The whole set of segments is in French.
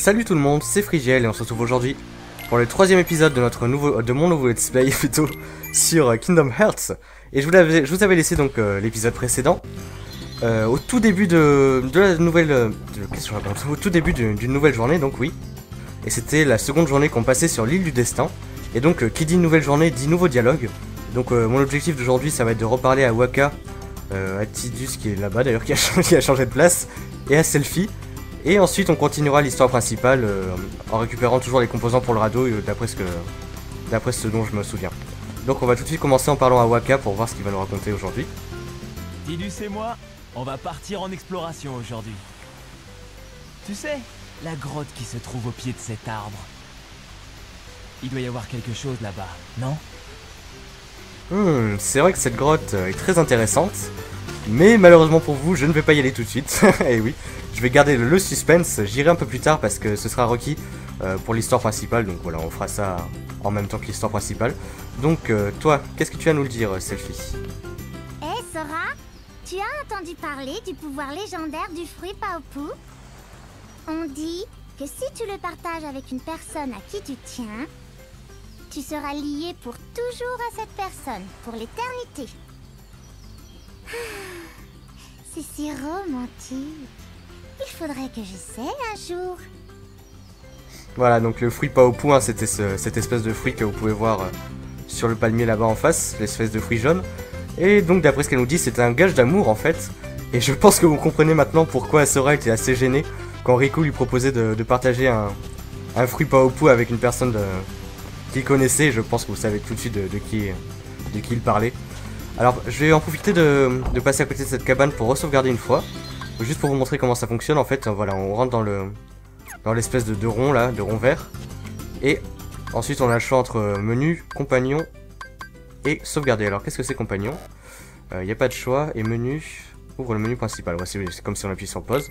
Salut tout le monde, c'est Frigiel et on se retrouve aujourd'hui pour le troisième épisode de mon nouveau let's play plutôt sur Kingdom Hearts. Et je vous avais laissé donc l'épisode précédent au tout début d'une nouvelle journée, donc oui. Et c'était la seconde journée qu'on passait sur l'île du destin. Et donc qui dit nouvelle journée dit nouveau dialogue. Donc mon objectif d'aujourd'hui ça va être de reparler à Wakka, à Tidus qui est là-bas d'ailleurs qui a changé de place, et à Selphie. Et ensuite on continuera l'histoire principale en récupérant toujours les composants pour le radeau d'après ce dont je me souviens. Donc on va tout de suite commencer en parlant à Wakka pour voir ce qu'il va nous raconter aujourd'hui. Tidus et moi, on va partir en exploration aujourd'hui. Tu sais, la grotte qui se trouve au pied de cet arbre. Il doit y avoir quelque chose là-bas, non? C'est vrai que cette grotte est très intéressante. Mais malheureusement pour vous, je ne vais pas y aller tout de suite. Et oui, je vais garder le suspense, j'irai un peu plus tard parce que ce sera requis pour l'histoire principale. Donc voilà, on fera ça en même temps que l'histoire principale. Donc toi, qu'est-ce que tu as à nous le dire, Selphie? Eh Sora, tu as entendu parler du pouvoir légendaire du fruit Paopu? On dit que si tu le partages avec une personne à qui tu tiens, tu seras lié pour toujours à cette personne, pour l'éternité. C'est si romantique. Il faudrait que j'essaie un jour. Voilà, donc le fruit Paopu, hein, c'était cette espèce de fruit que vous pouvez voir sur le palmier là-bas en face, l'espèce de fruit jaune. Et donc d'après ce qu'elle nous dit, c'était un gage d'amour en fait. Et je pense que vous comprenez maintenant pourquoi Sora était assez gêné quand Riku lui proposait de partager un fruit Paopu avec une personne qu'il connaissait. Je pense que vous savez tout de suite de qui il parlait. Alors je vais en profiter de passer à côté de cette cabane pour re-sauvegarder une fois. Juste pour vous montrer comment ça fonctionne en fait. Voilà, on rentre dans l'espèce de rond là, de rond vert. Et ensuite on a le choix entre menu, compagnon et sauvegarder. Alors qu'est-ce que c'est compagnon? Il n'y a pas de choix. Et menu, ouvre le menu principal. Ouais, c'est comme si on appuie sur pause.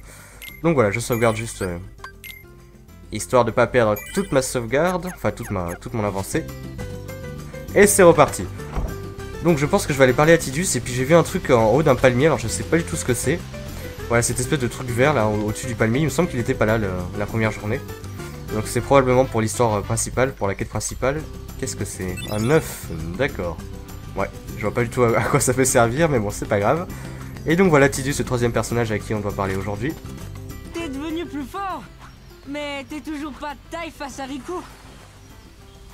Donc voilà, je sauvegarde juste histoire de pas perdre toute ma sauvegarde, enfin toute mon avancée. Et c'est reparti. Donc je pense que je vais aller parler à Tidus et puis j'ai vu un truc en haut d'un palmier, alors je sais pas du tout ce que c'est. Voilà, cette espèce de truc vert là au-dessus du palmier, il me semble qu'il était pas là la première journée. Donc c'est probablement pour l'histoire principale, pour la quête principale. Qu'est-ce que c'est? Un œuf, d'accord. Ouais, je vois pas du tout à quoi ça peut servir, mais bon c'est pas grave. Et donc voilà Tidus, le troisième personnage à qui on doit parler aujourd'hui. T'es devenu plus fort, mais t'es toujours pas de taille face à Riku.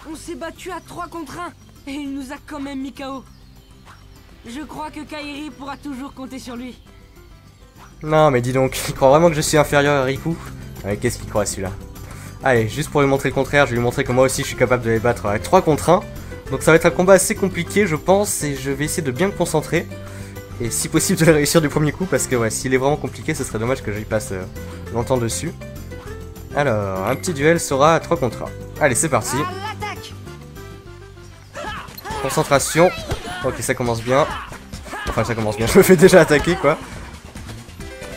On s'est battu à 3 contre 1 et il nous a quand même mis KO. Je crois que Kairi pourra toujours compter sur lui. Non mais dis donc, il croit vraiment que je suis inférieur à Riku? Ouais, qu'est-ce qu'il croit celui-là? Allez, juste pour lui montrer le contraire, je vais lui montrer que moi aussi je suis capable de les battre avec 3 contre 1. Donc ça va être un combat assez compliqué je pense, et je vais essayer de bien me concentrer. Et si possible de le réussir du premier coup, parce que ouais, s'il est vraiment compliqué, ce serait dommage que j'y passe longtemps dessus. Alors, un petit duel sera à 3 contre 1. Allez, c'est parti. Concentration. Ok, ça commence bien. Enfin, ça commence bien. Je me fais déjà attaquer, quoi.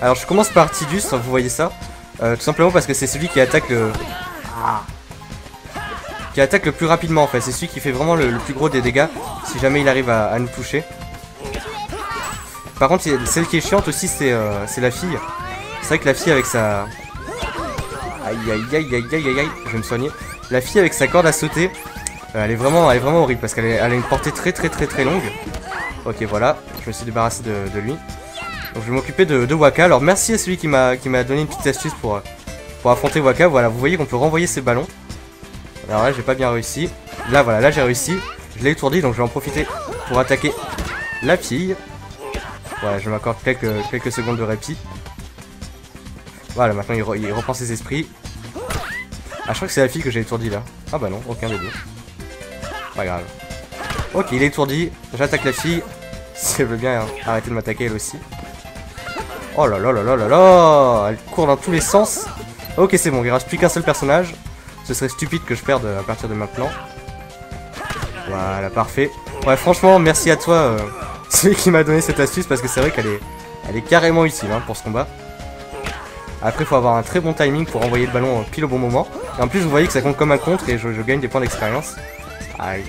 Alors, je commence par Tidus, vous voyez ça. Tout simplement parce que c'est celui qui attaque le... Qui attaque le plus rapidement, en fait. C'est celui qui fait vraiment le plus gros des dégâts, si jamais il arrive à nous toucher. Par contre, celle qui est chiante aussi, c'est la fille. C'est vrai que la fille avec sa... Aïe, aïe, aïe, aïe, aïe, aïe, aïe. Je vais me soigner. La fille avec sa corde à sauter... elle est vraiment horrible parce qu'elle a une portée très longue. Ok, voilà, je me suis débarrassé de lui. Donc je vais m'occuper de Wakka. Alors merci à celui qui m'a donné une petite astuce pour affronter Wakka. Voilà, vous voyez qu'on peut renvoyer ses ballons. Alors là, j'ai pas bien réussi. Là, voilà, là j'ai réussi. Je l'ai étourdi, donc je vais en profiter pour attaquer la fille. Voilà, je m'accorde quelques secondes de répit. Voilà, maintenant il reprend ses esprits. Ah, je crois que c'est la fille que j'ai étourdi là. Ah bah non, aucun des deux. Pas grave. Ok, il est étourdi. J'attaque la fille. Si elle veut bien arrêter de m'attaquer elle aussi. Oh là là là là là là. Elle court dans tous les sens. Ok, c'est bon, il reste plus qu'un seul personnage. Ce serait stupide que je perde à partir de maintenant. Voilà, parfait. Ouais, franchement, merci à toi, celui qui m'a donné cette astuce, parce que c'est vrai qu'elle est carrément utile hein, pour ce combat. Après, il faut avoir un très bon timing pour envoyer le ballon pile au bon moment. Et en plus, vous voyez que ça compte comme un contre et je gagne des points d'expérience. Aïe.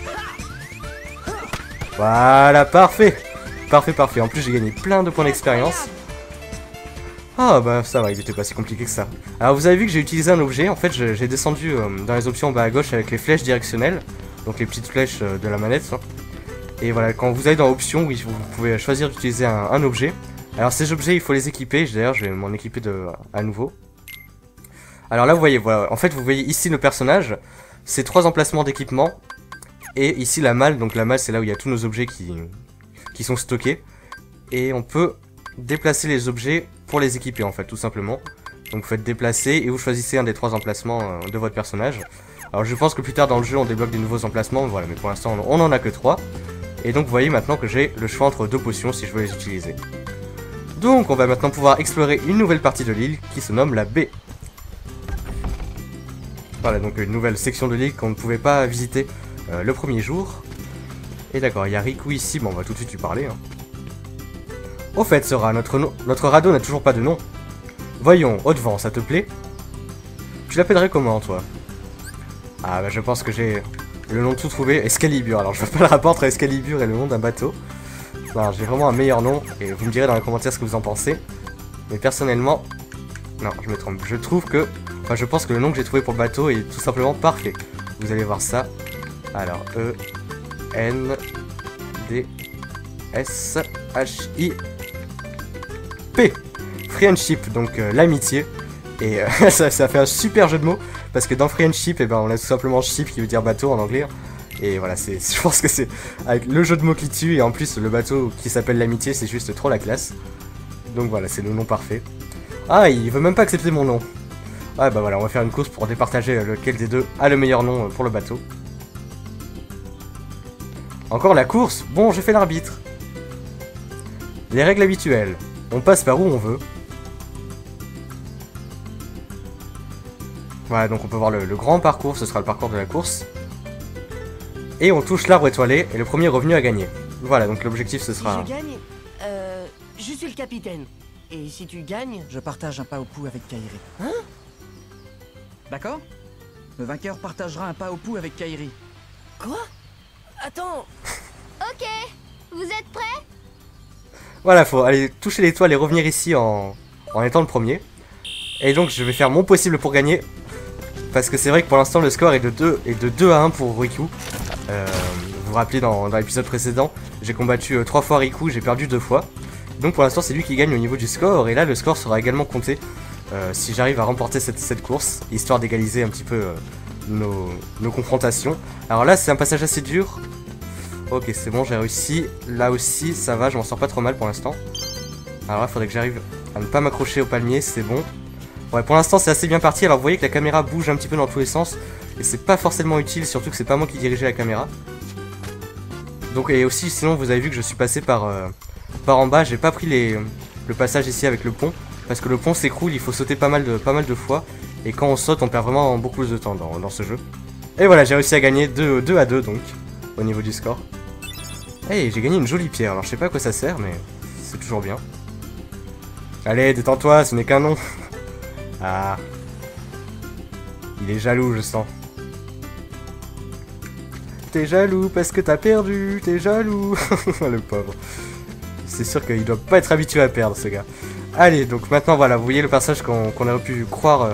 Voilà, parfait. Parfait, parfait. En plus, j'ai gagné plein de points d'expérience. Ah bah ça va, il était pas si compliqué que ça. Alors vous avez vu que j'ai utilisé un objet, en fait j'ai descendu dans les options en bas à gauche avec les flèches directionnelles, donc les petites flèches de la manette. Hein. Et voilà, quand vous allez dans options, oui, vous pouvez choisir d'utiliser un objet. Alors ces objets, il faut les équiper, d'ailleurs je vais m'en équiper à nouveau. Alors là vous voyez, voilà, en fait vous voyez ici le personnage, c'est 3 emplacements d'équipement, et ici la malle, donc la malle c'est là où il y a tous nos objets qui sont stockés. Et on peut déplacer les objets pour les équiper en fait, tout simplement. Donc vous faites déplacer et vous choisissez un des 3 emplacements de votre personnage. Alors je pense que plus tard dans le jeu on débloque des nouveaux emplacements, voilà, mais pour l'instant on en a que 3. Et donc vous voyez maintenant que j'ai le choix entre 2 potions si je veux les utiliser. Donc on va maintenant pouvoir explorer une nouvelle partie de l'île qui se nomme la baie. Voilà, donc une nouvelle section de l'île qu'on ne pouvait pas visiter le premier jour. Et d'accord, il y a Riku ici, bon on va tout de suite lui parler. Hein. Au fait, Sora, notre radeau n'a toujours pas de nom. Voyons, Haute-Vent, ça te plaît? Tu l'appellerais comment, toi? Ah bah je pense que j'ai le nom tout trouvé, Excalibur. Alors je vois pas le rapport entre Excalibur et le nom d'un bateau. Non, j'ai vraiment un meilleur nom, et vous me direz dans les commentaires ce que vous en pensez. Mais personnellement, non, je me trompe. Je trouve que, enfin je pense que le nom que j'ai trouvé pour le bateau est tout simplement parfait. Vous allez voir ça. Alors, E-N-D-S-H-I-P. Friendship, donc l'amitié. Et ça fait un super jeu de mots, parce que dans Friendship, eh ben, on a tout simplement ship qui veut dire bateau en anglais. Et voilà, je pense que c'est avec le jeu de mots qui tue, et en plus le bateau qui s'appelle l'amitié, c'est juste trop la classe. Donc voilà, c'est le nom parfait. Ah, il veut même pas accepter mon nom. Ouais, bah voilà, on va faire une course pour départager lequel des deux a le meilleur nom pour le bateau. Encore la course? Bon, j'ai fait l'arbitre. Les règles habituelles. On passe par où on veut. Voilà, donc on peut voir le grand parcours, ce sera le parcours de la course. Et on touche l'arbre étoilé, et le premier revenu à gagner. Voilà, donc l'objectif ce sera... Si je gagne, je suis le capitaine. Et si tu gagnes... Je partage un Paopu avec Kairi. Hein? D'accord? Le vainqueur partagera un Paopu avec Kairi. Quoi? Attends. Ok, vous êtes prêts? Voilà, faut aller toucher l'étoile et revenir ici en étant le premier. Et donc je vais faire mon possible pour gagner. Parce que c'est vrai que pour l'instant le score est de 2 à 1 pour Riku. Vous vous rappelez dans l'épisode précédent, j'ai combattu 3 fois Riku, j'ai perdu 2 fois. Donc pour l'instant c'est lui qui gagne au niveau du score. Et là le score sera également compté si j'arrive à remporter cette course. Histoire d'égaliser un petit peu nos confrontations. Alors là c'est un passage assez dur. Ok, c'est bon, j'ai réussi. Là aussi ça va, je m'en sors pas trop mal pour l'instant. Alors là faudrait que j'arrive à ne pas m'accrocher au palmier, c'est bon. Ouais, pour l'instant c'est assez bien parti. Alors vous voyez que la caméra bouge un petit peu dans tous les sens. Et c'est pas forcément utile, surtout que c'est pas moi qui dirigeais la caméra. Donc et aussi sinon vous avez vu que je suis passé par en bas. J'ai pas pris le passage ici avec le pont. Parce que le pont s'écroule, il faut sauter pas mal de fois. Et quand on saute on perd vraiment beaucoup plus de temps dans ce jeu. Et voilà, j'ai réussi à gagner 2 à 2 donc. Au niveau du score. Hey, j'ai gagné une jolie pierre. Alors je sais pas à quoi ça sert mais c'est toujours bien. Allez, détends-toi, ce n'est qu'un nom. Ah. Il est jaloux, je sens. T'es jaloux parce que t'as perdu, t'es jaloux. Le pauvre. C'est sûr qu'il doit pas être habitué à perdre, ce gars. Allez, donc maintenant, voilà, vous voyez le passage qu'on aurait pu croire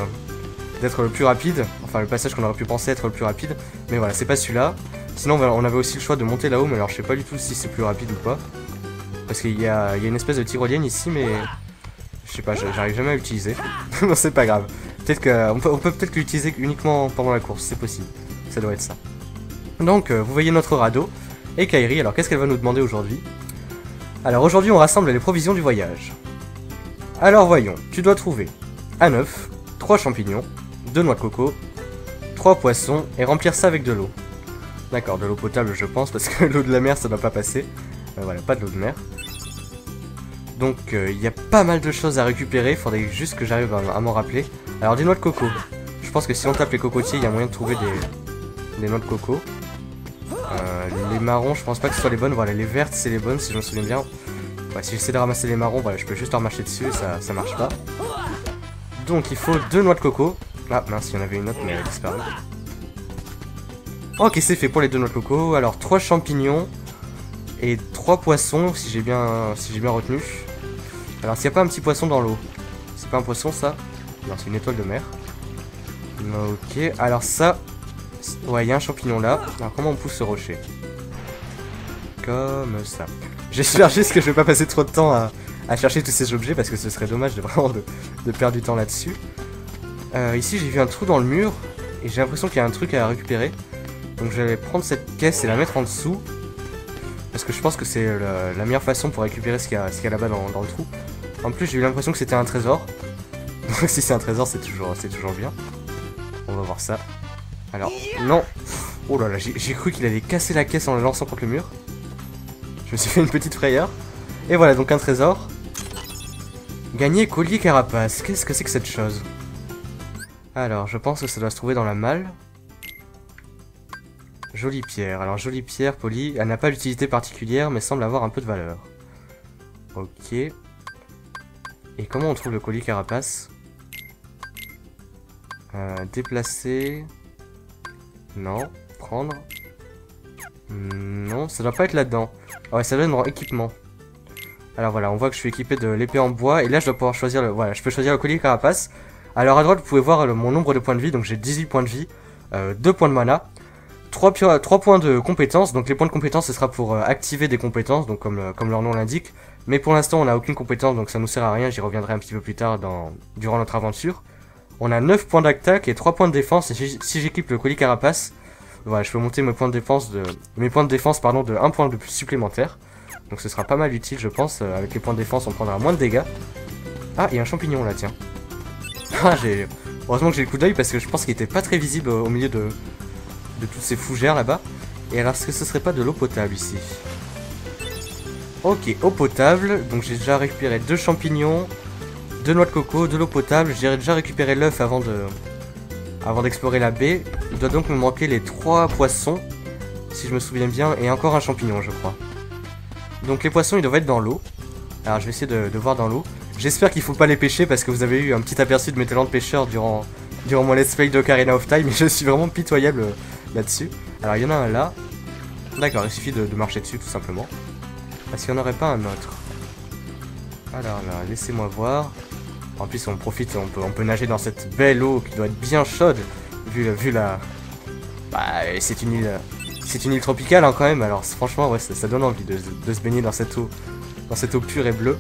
d'être le plus rapide. Enfin, le passage qu'on aurait pu penser être le plus rapide. Mais voilà, c'est pas celui-là. Sinon, on avait aussi le choix de monter là-haut, mais alors je sais pas du tout si c'est plus rapide ou pas. Parce qu'il y a une espèce de tyrolienne ici, mais... Je sais pas, j'arrive jamais à l'utiliser. Non, c'est pas grave. Peut-être qu'on peut peut-être l'utiliser uniquement pendant la course, c'est possible. Ça doit être ça. Donc, vous voyez notre radeau. Et Kairi, alors qu'est-ce qu'elle va nous demander aujourd'hui? Alors aujourd'hui, on rassemble les provisions du voyage. Alors voyons, tu dois trouver un œuf, 3 champignons, 2 noix de coco, 3 poissons et remplir ça avec de l'eau. D'accord, de l'eau potable je pense, parce que l'eau de la mer ça doit pas passer. Voilà, pas de l'eau de mer. Donc il y a pas mal de choses à récupérer, faudrait juste que j'arrive à m'en rappeler. Alors des noix de coco, je pense que si on tape les cocotiers, il y a moyen de trouver des noix de coco. Les marrons, je pense pas que ce soit les bonnes, voilà, les vertes c'est les bonnes si je me souviens bien. Ouais, si j'essaie de ramasser les marrons, voilà, je peux juste en marcher dessus et ça marche pas. Donc il faut 2 noix de coco. Ah mince, il y en avait une autre mais elle a disparu. Ok, c'est fait pour les 2 noix de coco. Alors 3 champignons et 3 poissons si j'ai bien retenu. Alors s'il n'y a pas un petit poisson dans l'eau, pas un poisson ça? Non, c'est une étoile de mer. Ok, alors ça... Ouais, il y a un champignon là. Alors comment on pousse ce rocher? Comme ça. J'espère juste que je vais pas passer trop de temps à chercher tous ces objets parce que ce serait dommage de vraiment de perdre du temps là-dessus. Ici j'ai vu un trou dans le mur et j'ai l'impression qu'il y a un truc à récupérer. Donc je vais prendre cette caisse et la mettre en dessous. Parce que je pense que c'est la meilleure façon pour récupérer ce qu'il y a là-bas dans le trou. En plus j'ai eu l'impression que c'était un trésor. Donc si c'est un trésor c'est toujours bien. On va voir ça. Alors, non. Oh là là, j'ai cru qu'il allait casser la caisse en la lançant contre le mur. Je me suis fait une petite frayeur. Et voilà, donc un trésor. Gagner collier carapace. Qu'est-ce que c'est que cette chose? Alors, je pense que ça doit se trouver dans la malle. Jolie pierre. Alors, jolie pierre, polie. Elle n'a pas d'utilité particulière, mais semble avoir un peu de valeur. Ok. Et comment on trouve le collier carapace? Déplacer... Non. Prendre. Non, ça doit pas être là-dedans. Ah ouais, ça doit être dans équipement. Alors voilà, on voit que je suis équipé de l'épée en bois. Et là, je dois pouvoir choisir le... Voilà, je peux choisir le collier carapace. Alors à droite, vous pouvez voir mon nombre de points de vie. Donc j'ai 18 points de vie, 2 points de mana, 3 points de compétences. Donc les points de compétences, ce sera pour activer des compétences, donc comme leur nom l'indique. Mais pour l'instant, on n'a aucune compétence, donc ça nous sert à rien. J'y reviendrai un petit peu plus tard durant notre aventure. On a 9 points d'attaque et 3 points de défense. Et si j'équipe le collier carapace, voilà, je peux monter mes points de défense de 1 point de plus supplémentaire. Donc ce sera pas mal utile, je pense. Avec les points de défense, on prendra moins de dégâts. Ah, il y a un champignon là, tiens. Ah, heureusement que j'ai le coup d'œil parce que je pense qu'il était pas très visible au milieu de toutes ces fougères là-bas. Et alors, est-ce que ce serait pas de l'eau potable ici? Ok, eau potable. Donc j'ai déjà récupéré 2 champignons, 2 noix de coco, de l'eau potable. J'ai déjà récupéré l'œuf avant d'explorer la baie. Il doit donc me manquer les 3 poissons, si je me souviens bien, et encore un champignon, je crois. Donc les poissons, ils doivent être dans l'eau. Alors je vais essayer de voir dans l'eau. J'espère qu'il faut pas les pêcher parce que vous avez eu un petit aperçu de mes talents de pêcheur durant mon let's play d'Ocarina of Time. Et je suis vraiment pitoyable là-dessus. Alors il y en a un là. D'accord, il suffit de marcher dessus tout simplement. Est-ce qu'il n'y en aurait pas un autre? Alors là, laissez-moi voir. En plus on profite, on peut nager dans cette belle eau qui doit être bien chaude. Vu la... Bah c'est une île tropicale hein, quand même. Alors franchement ouais, ça donne envie de se baigner dans cette eau pure et bleue.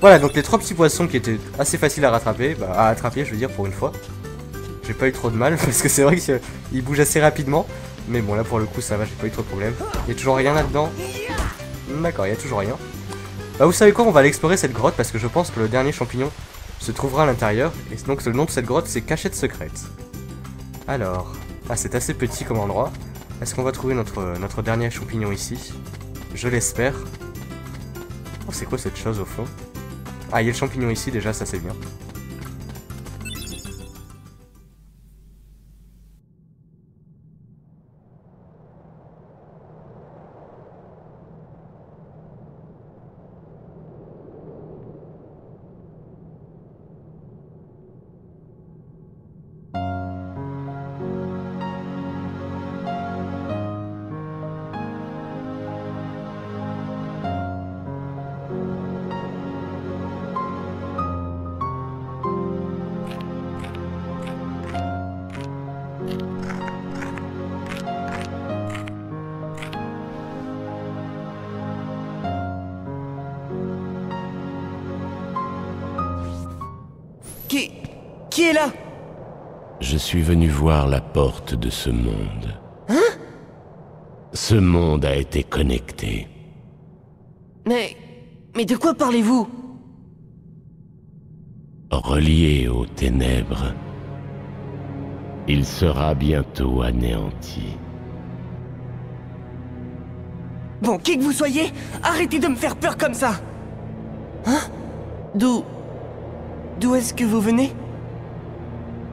Voilà, donc les 3 petits poissons qui étaient assez faciles à rattraper, je veux dire, pour une fois. J'ai pas eu trop de mal, parce que c'est vrai qu'ils bougent assez rapidement. Mais bon, là pour le coup, ça va, j'ai pas eu trop de problèmes. Il y a toujours rien là-dedans. D'accord, il y a toujours rien. Bah vous savez quoi, on va aller explorer cette grotte, parce que je pense que le dernier champignon se trouvera à l'intérieur. Et donc le nom de cette grotte, c'est Cachette Secrète. Alors, c'est assez petit comme endroit. Est-ce qu'on va trouver notre dernier champignon ici? Je l'espère. Oh, c'est quoi cette chose au fond? Ah, il y a le champignon ici déjà, ça c'est bien. Qui est là? Je suis venu voir la porte de ce monde. Hein? Ce monde a été connecté. Mais de quoi parlez-vous? Relié aux ténèbres. Il sera bientôt anéanti. Bon, qui que vous soyez, arrêtez de me faire peur comme ça! Hein? D'où est-ce que vous venez?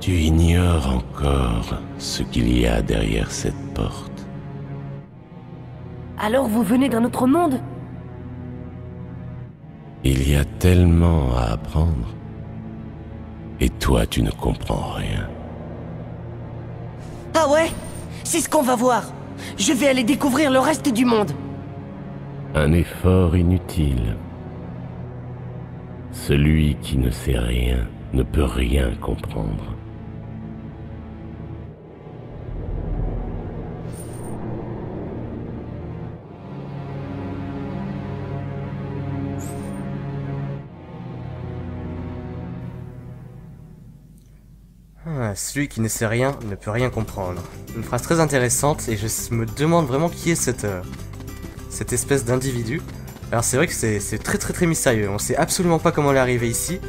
Tu ignores encore ce qu'il y a derrière cette porte. Alors vous venez d'un autre monde? Il y a tellement à apprendre. Et toi, tu ne comprends rien. Ah ouais? C'est ce qu'on va voir. Je vais aller découvrir le reste du monde. Un effort inutile. Celui qui ne sait rien ne peut rien comprendre. Ah, celui qui ne sait rien ne peut rien comprendre. Une phrase très intéressante et je me demande vraiment qui est cette espèce d'individu. Alors c'est vrai que c'est très mystérieux, on sait absolument pas comment il est arrivé ici.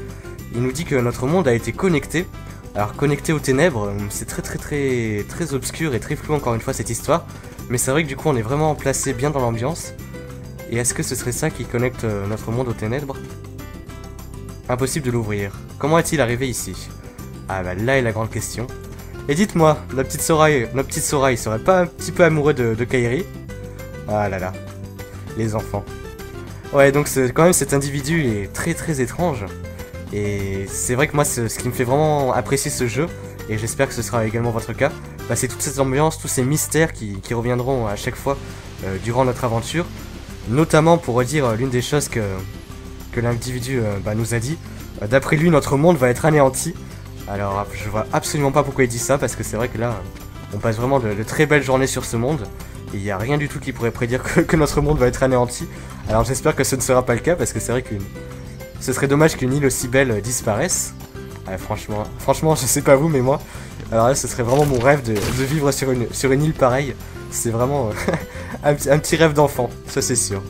Il nous dit que notre monde a été connecté. Alors connecté aux ténèbres, c'est très obscur et très flou encore une fois cette histoire. Mais c'est vrai que du coup on est vraiment placé bien dans l'ambiance. Et est-ce que ce serait ça qui connecte notre monde aux ténèbres? Impossible de l'ouvrir. Comment est-il arrivé ici? Ah bah là est la grande question. Et dites-moi, notre petite Sora, il serait pas un petit peu amoureux de Kairi? Ah là là, les enfants. Ouais, donc quand même cet individu est très étrange. Et c'est vrai que moi, ce qui me fait vraiment apprécier ce jeu, et j'espère que ce sera également votre cas, bah, c'est toute cette ambiance, tous ces mystères qui reviendront à chaque fois durant notre aventure. Notamment pour redire l'une des choses que l'individu nous a dit. D'après lui, notre monde va être anéanti. Alors, je vois absolument pas pourquoi il dit ça, parce que c'est vrai que là, on passe vraiment de très belles journées sur ce monde. Et il n'y a rien du tout qui pourrait prédire que notre monde va être anéanti. Alors j'espère que ce ne sera pas le cas, parce que c'est vrai que ce serait dommage qu'une île aussi belle disparaisse. Franchement, je sais pas vous, mais moi, alors là, ce serait vraiment mon rêve de vivre sur une île pareille. C'est vraiment un petit rêve d'enfant, ça c'est sûr.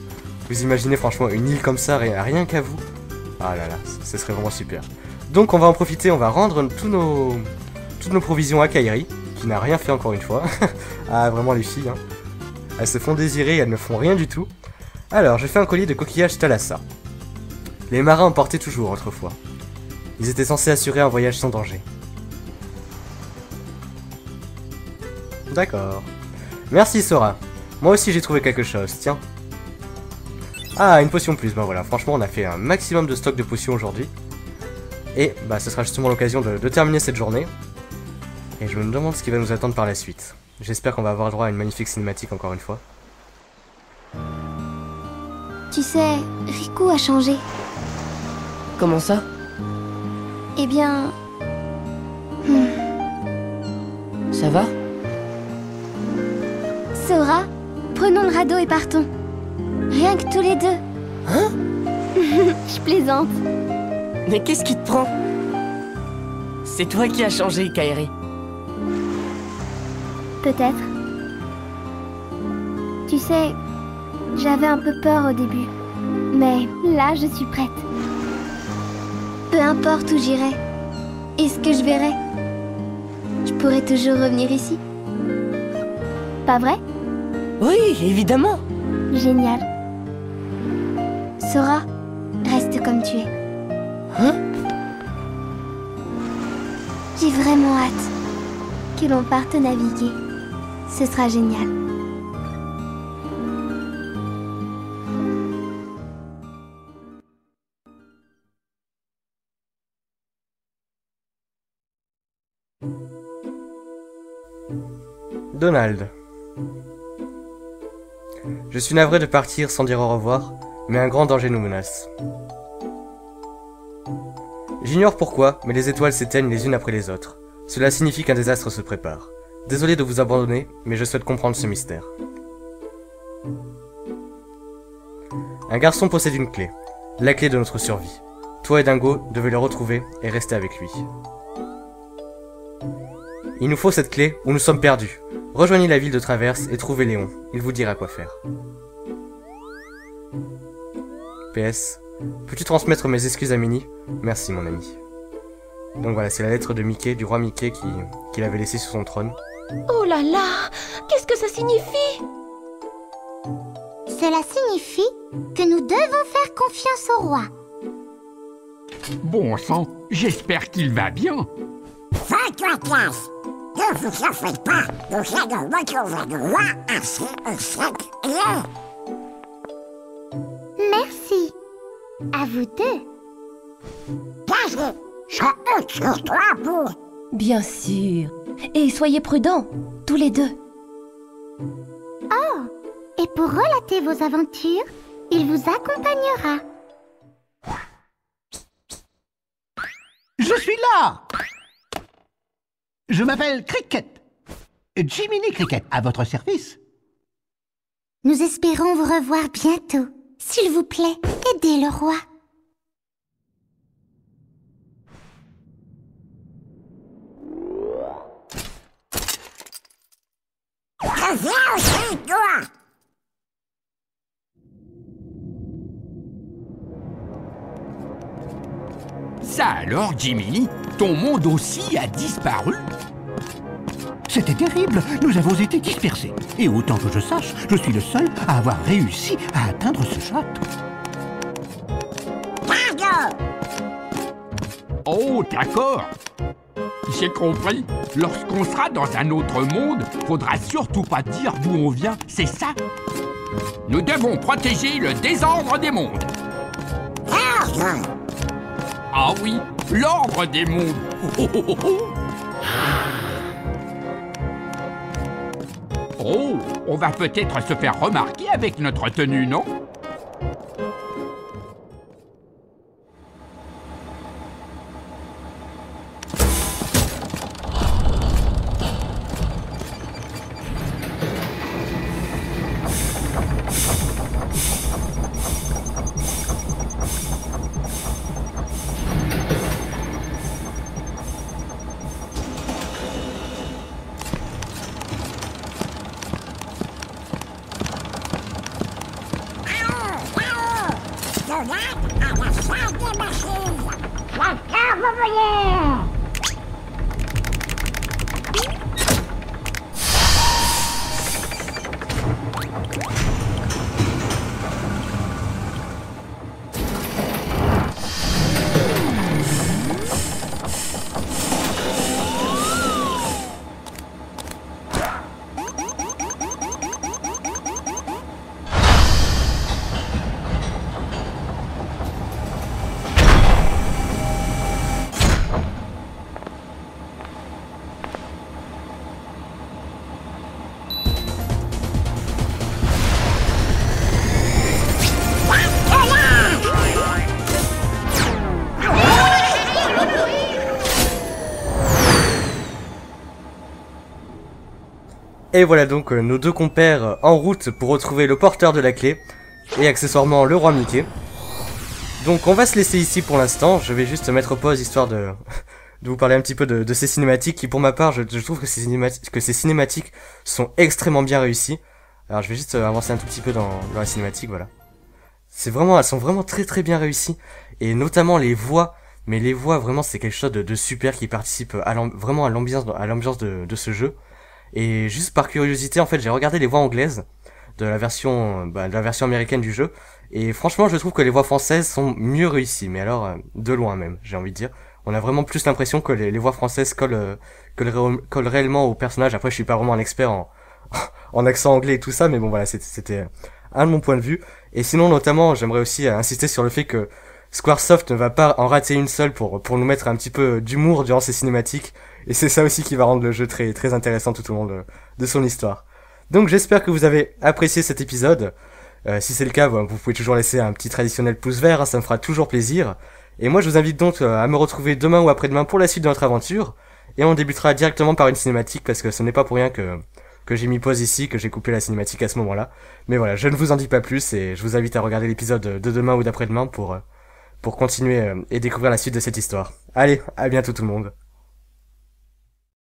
Vous imaginez franchement une île comme ça, rien qu'à vous. Ah là là, ce serait vraiment super. Donc on va en profiter, on va rendre toutes nos provisions à Kairi, qui n'a rien fait encore une fois. Ah vraiment les filles, hein. Elles se font désirer et elles ne font rien du tout. Alors, je fais un collier de coquillages Thalassa. Les marins en portaient toujours autrefois. Ils étaient censés assurer un voyage sans danger. D'accord. Merci Sora. Moi aussi j'ai trouvé quelque chose, tiens. Ah, une potion plus, bah voilà, franchement on a fait un maximum de stock de potions aujourd'hui. Et bah ce sera justement l'occasion de terminer cette journée. Et je me demande ce qui va nous attendre par la suite. J'espère qu'on va avoir le droit à une magnifique cinématique encore une fois. Tu sais, Riku a changé. Comment ça? Eh bien... Ça va? Sora, prenons le radeau et partons. Rien que tous les deux. Hein? Je plaisante. Mais qu'est-ce qui te prend? C'est toi qui as changé, Kairi. Peut-être. Tu sais, j'avais un peu peur au début. Mais là, je suis prête. Peu importe où j'irai et ce que je verrai, je pourrai toujours revenir ici. Pas vrai? Oui, évidemment. Génial. Sora, reste comme tu es. Hein? J'ai vraiment hâte que l'on parte naviguer. Ce sera génial. Donald. Je suis navré de partir sans dire au revoir, mais un grand danger nous menace. J'ignore pourquoi, mais les étoiles s'éteignent les unes après les autres. Cela signifie qu'un désastre se prépare. Désolé de vous abandonner, mais je souhaite comprendre ce mystère. Un garçon possède une clé, la clé de notre survie. Toi et Dingo devez le retrouver et rester avec lui. Il nous faut cette clé ou nous sommes perdus. Rejoignez la ville de Traverse et trouvez Léon. Il vous dira quoi faire. PS. Peux-tu transmettre mes excuses à Minnie? Merci mon ami. Donc voilà, c'est la lettre de Mickey, du roi Mickey qu'il avait laissée sur son trône. Oh là là! Qu'est-ce que ça signifie? Cela signifie que nous devons faire confiance au roi. Bon sang, j'espère qu'il va bien. Fais-toi place. Ne vous en faites pas. Nous allons retrouver le roi ainsi que cette clé. Merci. À vous deux. Vas-y, je compte sur toi pour... Bien sûr. Et soyez prudents, tous les deux. Oh, et pour relater vos aventures, il vous accompagnera. Je Je suis là. Je m'appelle Cricket. Jiminy Cricket, à votre service. Nous espérons vous revoir bientôt. S'il vous plaît, aidez le roi. Reviens aussi, toi. Ça alors, Jiminy, ton monde aussi a disparu? C'était terrible, nous avons été dispersés. Et autant que je sache, je suis le seul à avoir réussi à atteindre ce château. Oh, d'accord. J'ai compris. Lorsqu'on sera dans un autre monde, faudra surtout pas dire d'où on vient, c'est ça? Nous devons protéger le désordre des mondes. Ah oui, l'ordre des mondes. Oh, on va peut-être se faire remarquer avec notre tenue, non? Et voilà donc nos deux compères en route pour retrouver le porteur de la clé et accessoirement le roi Mickey. Donc on va se laisser ici pour l'instant, je vais juste mettre pause histoire de vous parler un petit peu de ces cinématiques qui pour ma part je trouve que ces cinématiques sont extrêmement bien réussies. Alors je vais juste avancer un tout petit peu dans la cinématique, voilà. Elles sont vraiment très très bien réussies et notamment les voix, mais les voix vraiment c'est quelque chose de super qui participe vraiment à l'ambiance de ce jeu. Et juste par curiosité, en fait, j'ai regardé les voix anglaises de la version américaine du jeu. Et franchement, je trouve que les voix françaises sont mieux réussies. Mais alors, de loin même, j'ai envie de dire. On a vraiment plus l'impression que les voix françaises collent réellement au personnage. Après, je suis pas vraiment un expert en accent anglais et tout ça. Mais bon, voilà, c'était un de mon point de vue. Et sinon, notamment, j'aimerais aussi insister sur le fait que Squaresoft ne va pas en rater une seule pour nous mettre un petit peu d'humour durant ces cinématiques. Et c'est ça aussi qui va rendre le jeu très très intéressant tout au long de son histoire. Donc j'espère que vous avez apprécié cet épisode. Si c'est le cas, vous pouvez toujours laisser un petit traditionnel pouce vert, hein, ça me fera toujours plaisir. Et moi je vous invite donc à me retrouver demain ou après-demain pour la suite de notre aventure. Et on débutera directement par une cinématique parce que ce n'est pas pour rien que j'ai mis pause ici, que j'ai coupé la cinématique à ce moment-là. Mais voilà, je ne vous en dis pas plus et je vous invite à regarder l'épisode de demain ou d'après-demain pour continuer et découvrir la suite de cette histoire. Allez, à bientôt tout le monde.